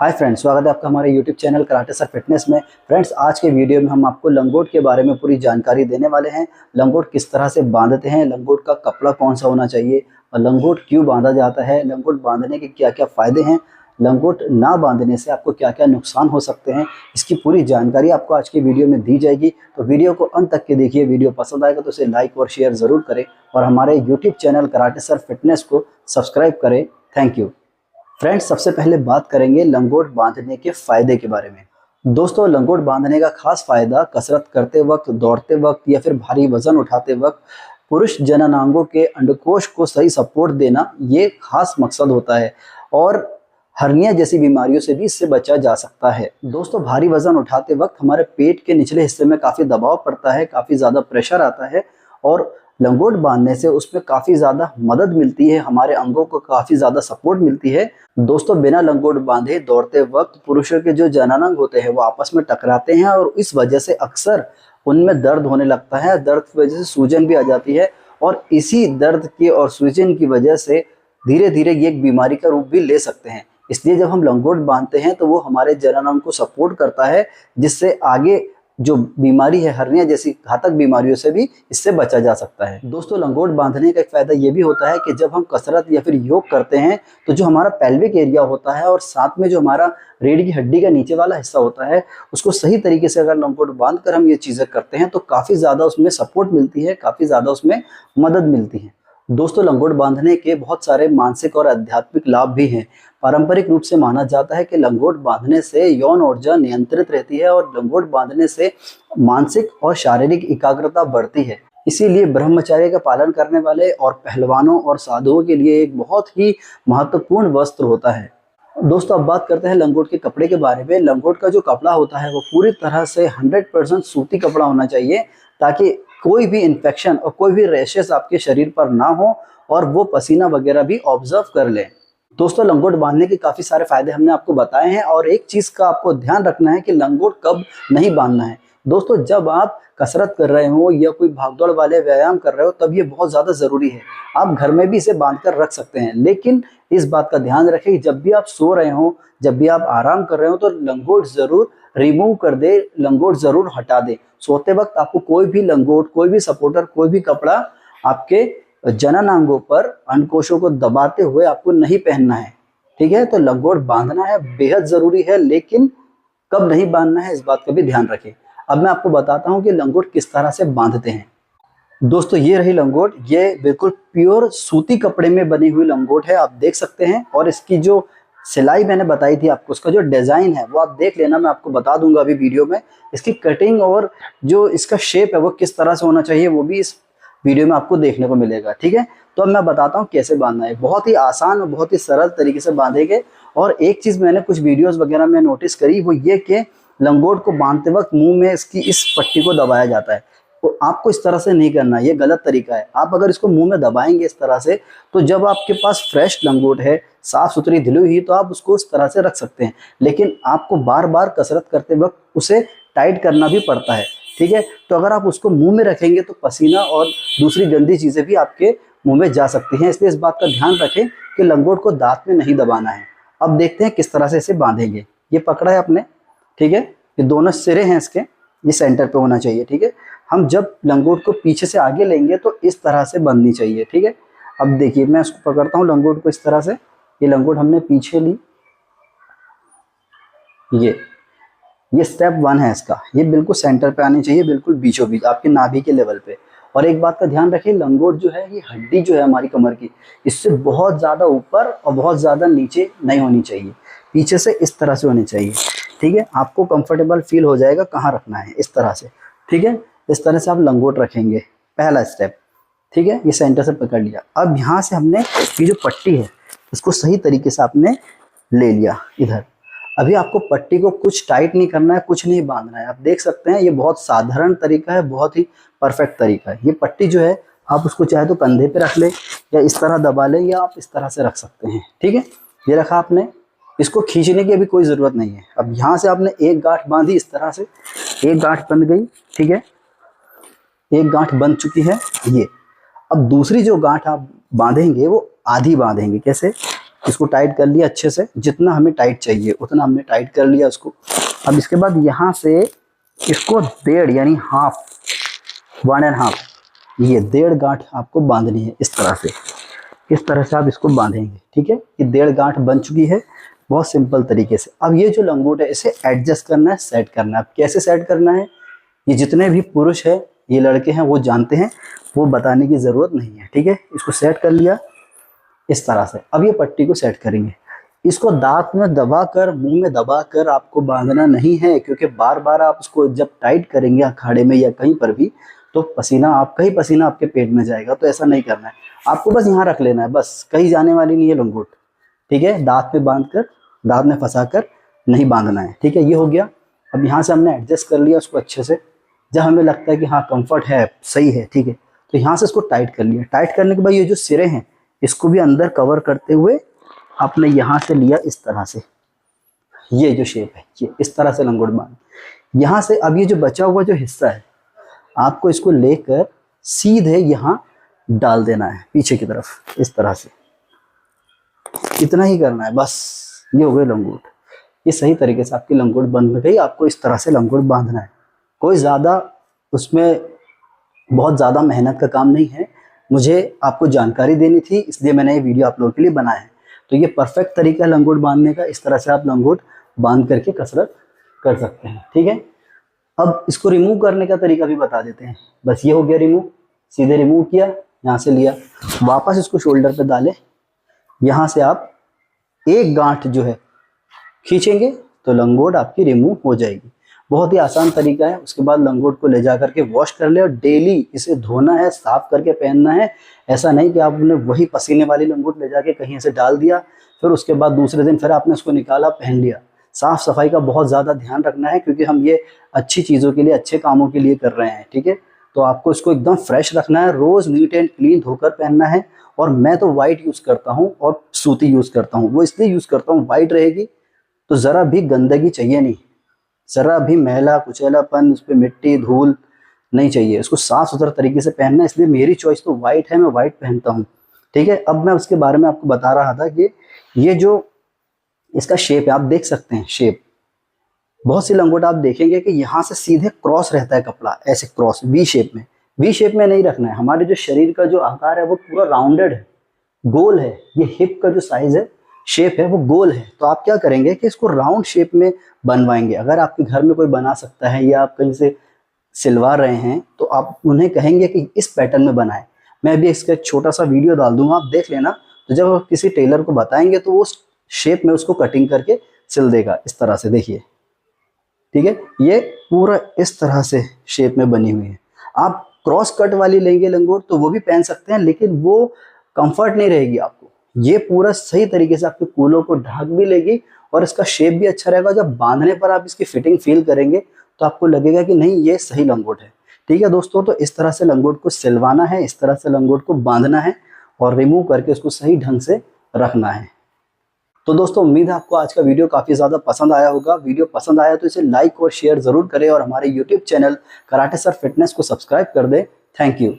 Hi friends, स्वागत है आपका हमारे YouTube channel karate sir fitness में। फ्रेंड्स, आज के वीडियो में हम आपको लंगोट के बारे में पूरी जानकारी देने वाले हैं। लंगोट किस तरह से बांधते हैं, लंगोट का कपड़ा कौन सा होना चाहिए और लंगोट क्यों बांधा जाता है, लंगोट बांधने के क्या क्या फ़ायदे हैं, लंगोट ना बांधने से आपको क्या क्या नुकसान हो सकते हैं, इसकी पूरी जानकारी आपको आज की वीडियो में दी जाएगी। तो वीडियो को अंत तक के देखिए। वीडियो पसंद आएगा तो इसे लाइक और शेयर ज़रूर करें और हमारे YouTube channel karate sir fitness को सब्सक्राइब करें। Thank you. फ्रेंड्स, सबसे पहले बात करेंगे लंगोट बांधने के फायदे के बारे में। दोस्तों, लंगोट बांधने का खास फायदा कसरत करते वक्त, दौड़ते वक्त या फिर भारी वजन उठाते वक्त पुरुष जननांगों के अंडकोश को सही सपोर्ट देना, ये खास मकसद होता है और हर्निया जैसी बीमारियों से भी इससे बचा जा सकता है। दोस्तों, भारी वजन उठाते वक्त हमारे पेट के निचले हिस्से में काफ़ी दबाव पड़ता है, काफ़ी ज़्यादा प्रेशर आता है और लंगोट बांधने से उसमें काफ़ी ज़्यादा मदद मिलती है, हमारे अंगों को काफ़ी ज़्यादा सपोर्ट मिलती है। दोस्तों, बिना लंगोट बांधे दौड़ते वक्त पुरुषों के जो जननांग होते हैं वो आपस में टकराते हैं और इस वजह से अक्सर उनमें दर्द होने लगता है। दर्द की वजह से सूजन भी आ जाती है और इसी दर्द की और सूजन की वजह से धीरे धीरे ये एक बीमारी का रूप भी ले सकते हैं। इसलिए जब हम लंगोट बांधते हैं तो वो हमारे जननांग को सपोर्ट करता है, जिससे आगे जो बीमारी है हर्निया जैसी घातक बीमारियों से भी इससे बचा जा सकता है। दोस्तों, लंगोट बांधने का एक फायदा ये भी होता है कि जब हम कसरत या फिर योग करते हैं तो जो हमारा पेल्विक एरिया होता है और साथ में जो हमारा रीढ़ की हड्डी का नीचे वाला हिस्सा होता है, उसको सही तरीके से अगर लंगोट बांध कर हम ये चीज़ें करते हैं तो काफ़ी ज़्यादा उसमें सपोर्ट मिलती है, काफ़ी ज़्यादा उसमें मदद मिलती है। दोस्तों, लंगोट बांधने के बहुत सारे मानसिक और आध्यात्मिक लाभ भी हैं। पारंपरिक रूप से माना जाता है कि लंगोट बांधने से यौन ऊर्जा नियंत्रित रहती है और लंगोट बांधने से मानसिक और शारीरिक एकाग्रता बढ़ती है। इसीलिए ब्रह्मचर्य का पालन करने वाले और पहलवानों और साधुओं के लिए एक बहुत ही महत्वपूर्ण वस्त्र होता है। दोस्तों, अब बात करते हैं लंगोट के कपड़े के बारे में। लंगोट का जो कपड़ा होता है वो पूरी तरह से 100% सूती कपड़ा होना चाहिए, ताकि कोई भी इन्फेक्शन और कोई भी रैशेस आपके शरीर पर ना हो और वो पसीना वगैरह भी ऑब्जर्व कर ले। दोस्तों, लंगोट बांधने के काफ़ी सारे फायदे हमने आपको बताए हैं और एक चीज़ का आपको ध्यान रखना है कि लंगोट कब नहीं बांधना है। दोस्तों, जब आप कसरत कर रहे हो या कोई भागदौड़ वाले व्यायाम कर रहे हो तब ये बहुत ज़्यादा ज़रूरी है। आप घर में भी इसे बांध कर रख सकते हैं, लेकिन इस बात का ध्यान रखें कि जब भी आप सो रहे हो, जब भी आप आराम कर रहे हो तो लंगोट ज़रूर रिमूव कर दे, लंगोट ज़रूर हटा दे। सोते वक्त आपको कोई भी लंगोट, कोई भी सपोर्टर, कोई भी कपड़ा आपके जननांगों पर अंडकोशों को दबाते हुए आपको नहीं पहनना है। ठीक है, तो लंगोट बांधना है, बेहद ज़रूरी है, लेकिन कब नहीं बांधना है इस बात का भी ध्यान रखें। अब मैं आपको बताता हूँ कि लंगोट किस तरह से बांधते हैं। दोस्तों, ये रही लंगोट। ये बिल्कुल प्योर सूती कपड़े में बनी हुई लंगोट है, आप देख सकते हैं। और इसकी जो सिलाई मैंने बताई थी आपको, उसका जो डिज़ाइन है वो आप देख लेना, मैं आपको बता दूंगा अभी वीडियो में। इसकी कटिंग और जो इसका शेप है वो किस तरह से होना चाहिए वो भी इस वीडियो में आपको देखने को मिलेगा। ठीक है, तो अब मैं बताता हूँ कैसे बांधना है। बहुत ही आसान और बहुत ही सरल तरीके से बांधेंगे। और एक चीज़ मैंने कुछ वीडियोस वगैरह में नोटिस करी, वो ये कि लंगोट को बांधते वक्त मुंह में इसकी इस पट्टी को दबाया जाता है। तो आपको इस तरह से नहीं करना, ये गलत तरीका है। आप अगर इसको मुंह में दबाएंगे इस तरह से, तो जब आपके पास फ्रेश लंगोट है, साफ सुथरी धुली हुई, तो आप उसको इस तरह से रख सकते हैं। लेकिन आपको बार बार कसरत करते वक्त उसे टाइट करना भी पड़ता है। ठीक है, तो अगर आप उसको मुंह में रखेंगे तो पसीना और दूसरी गंदी चीज़ें भी आपके मुंह में जा सकती हैं। इसलिए इस बात का ध्यान रखें कि लंगोट को दांत में नहीं दबाना है। अब देखते हैं किस तरह से इसे बांधेंगे। ये पकड़ा है आपने, ठीक है, ये दोनों सिरे हैं इसके, ये सेंटर पे होना चाहिए। ठीक है, हम जब लंगोट को पीछे से आगे लेंगे तो इस तरह से बंधनी चाहिए। ठीक है, अब देखिए मैं इसको पकड़ता हूँ लंगोट को इस तरह से। ये लंगोट हमने पीछे ली, ये स्टेप 1 है इसका। ये बिल्कुल सेंटर पे आनी चाहिए, बिल्कुल बीचों बीच आपके नाभि के लेवल पे। और एक बात का ध्यान रखिए, लंगोट जो है ये हड्डी जो है हमारी कमर की, इससे बहुत ज़्यादा ऊपर और बहुत ज़्यादा नीचे नहीं होनी चाहिए, पीछे से इस तरह से होनी चाहिए। ठीक है, आपको कंफर्टेबल फील हो जाएगा कहाँ रखना है, इस तरह से। ठीक है, इस तरह से आप लंगोट रखेंगे, पहला स्टेप। ठीक है, ये सेंटर से पकड़ लिया। अब यहाँ से हमने ये जो पट्टी है इसको सही तरीके से आपने ले लिया इधर। अभी आपको पट्टी को कुछ टाइट नहीं करना है, कुछ नहीं बांधना है। आप देख सकते हैं ये बहुत साधारण तरीका है, बहुत ही परफेक्ट तरीका है। ये पट्टी जो है आप उसको चाहे तो कंधे पे रख ले या इस तरह दबा ले, या आप इस तरह से रख सकते हैं। ठीक है, ये रखा आपने, इसको खींचने की अभी कोई ज़रूरत नहीं है। अब यहाँ से आपने एक गांठ बांधी, इस तरह से एक गांठ बंध गई। ठीक है, एक गांठ बन चुकी है ये। अब दूसरी जो गांठ आप बांधेंगे वो आधी बांधेंगे। कैसे? इसको टाइट कर लिया अच्छे से, जितना हमें टाइट चाहिए उतना हमने टाइट कर लिया उसको। अब इसके बाद यहाँ से इसको 1.5 यानी हाफ, 1.5, ये 1.5 गांठ आपको बांधनी है इस तरह से। इस तरह से आप इसको बांधेंगे, ठीक है। ये 1.5 गांठ बन चुकी है बहुत सिंपल तरीके से। अब ये जो लंगोट है इसे एडजस्ट करना है, सेट करना है। अब कैसे सेट करना है, ये जितने भी पुरुष है, ये लड़के हैं, वो जानते हैं, वो बताने की ज़रूरत नहीं है, ठीक है। इसको सेट कर लिया इस तरह से। अब ये पट्टी को सेट करेंगे। इसको दांत में दबाकर, मुंह में दबाकर आपको बांधना नहीं है, क्योंकि बार बार आप उसको जब टाइट करेंगे अखाड़े में या कहीं पर भी, तो पसीना आपका ही पसीना आपके पेट में जाएगा। तो ऐसा नहीं करना है, आपको बस यहाँ रख लेना है, बस कहीं जाने वाली नहीं है लंगोट, ठीक है। दांत में बांध कर, दांत में फंसा कर नहीं बांधना है, ठीक है। ये हो गया। अब यहाँ से हमने एडजस्ट कर लिया उसको अच्छे से। जब हमें लगता है कि हाँ कंफर्ट है, सही है, ठीक है, तो यहाँ से इसको टाइट कर लिया। टाइट करने के बाद ये जो सिरे हैं इसको भी अंदर कवर करते हुए आपने यहाँ से लिया इस तरह से। ये जो शेप है, ये इस तरह से लंगोट बांध। यहाँ से अब ये जो बचा हुआ जो हिस्सा है, आपको इसको लेकर सीधे यहाँ डाल देना है पीछे की तरफ इस तरह से। इतना ही करना है बस। ये हो गई लंगोट। ये सही तरीके से आपकी लंगोट बंध गई। आपको इस तरह से लंगोट बांधना है। कोई ज़्यादा उसमें बहुत ज़्यादा मेहनत का काम नहीं है। मुझे आपको जानकारी देनी थी, इसलिए मैंने ये वीडियो आप लोगों के लिए बनाया है। तो ये परफेक्ट तरीका है लंगोट बांधने का। इस तरह से आप लंगोट बांध करके कसरत कर सकते हैं, ठीक है। अब इसको रिमूव करने का तरीका भी बता देते हैं। बस ये हो गया रिमूव। सीधे रिमूव किया, यहाँ से लिया, वापस इसको शोल्डर पे डालें। यहाँ से आप एक गांठ जो है खींचेंगे तो लंगोट आपकी रिमूव हो जाएगी। बहुत ही आसान तरीका है। उसके बाद लंगोट को ले जा करके वॉश कर ले और डेली इसे धोना है, साफ करके पहनना है। ऐसा नहीं कि आपने वही पसीने वाली लंगोट ले जाके कहीं से डाल दिया, फिर उसके बाद दूसरे दिन फिर आपने उसको निकाला, पहन लिया। साफ सफाई का बहुत ज़्यादा ध्यान रखना है, क्योंकि हम ये अच्छी चीज़ों के लिए, अच्छे कामों के लिए कर रहे हैं, ठीक है। तो आपको इसको एकदम फ्रेश रखना है, रोज़ नीट एंड क्लीन धोकर पहनना है। और मैं तो वाइट यूज़ करता हूँ और सूती यूज़ करता हूँ। वो इसलिए यूज़ करता हूँ, वाइट रहेगी तो ज़रा भी गंदगी चाहिए नहीं, ज़रा भी मैला कुचैलापन, उस पर मिट्टी धूल नहीं चाहिए। इसको साफ़ सुथरा तरीके से पहनना है, इसलिए मेरी चॉइस तो वाइट है, मैं वाइट पहनता हूँ, ठीक है। अब मैं उसके बारे में आपको बता रहा था कि ये जो इसका शेप है, आप देख सकते हैं शेप। बहुत सी लंगोट आप देखेंगे कि यहाँ से सीधे क्रॉस रहता है कपड़ा, ऐसे क्रॉस वी शेप में। वी शेप में नहीं रखना है। हमारे जो शरीर का जो आकार है वो पूरा राउंडेड है, गोल है। ये हिप का जो साइज है, शेप है, वो गोल है। तो आप क्या करेंगे कि इसको राउंड शेप में बनवाएंगे। अगर आपके घर में कोई बना सकता है या आप कहीं से सिलवा रहे हैं, तो आप उन्हें कहेंगे कि इस पैटर्न में बनाएं। मैं भी इसका छोटा सा वीडियो डाल दूंगा, आप देख लेना। तो जब आप किसी टेलर को बताएंगे तो वो उस शेप में उसको कटिंग करके सिल देगा इस तरह से, देखिए, ठीक है। ये पूरा इस तरह से शेप में बनी हुई है। आप क्रॉस कट वाली लेंगे लंगोट तो वो भी पहन सकते हैं, लेकिन वो कंफर्ट नहीं रहेगी आपको। ये पूरा सही तरीके से आपके कूलों को ढक भी लेगी और इसका शेप भी अच्छा रहेगा। जब बांधने पर आप इसकी फिटिंग फील करेंगे तो आपको लगेगा कि नहीं, ये सही लंगोट है, ठीक है दोस्तों। तो इस तरह से लंगोट को सिलवाना है, इस तरह से लंगोट को बांधना है और रिमूव करके उसको सही ढंग से रखना है। तो दोस्तों, उम्मीद है आपको आज का वीडियो काफ़ी ज़्यादा पसंद आया होगा। वीडियो पसंद आया तो इसे लाइक और शेयर ज़रूर करें और हमारे YouTube channel karate sir fitness को सब्सक्राइब कर दें। Thank you.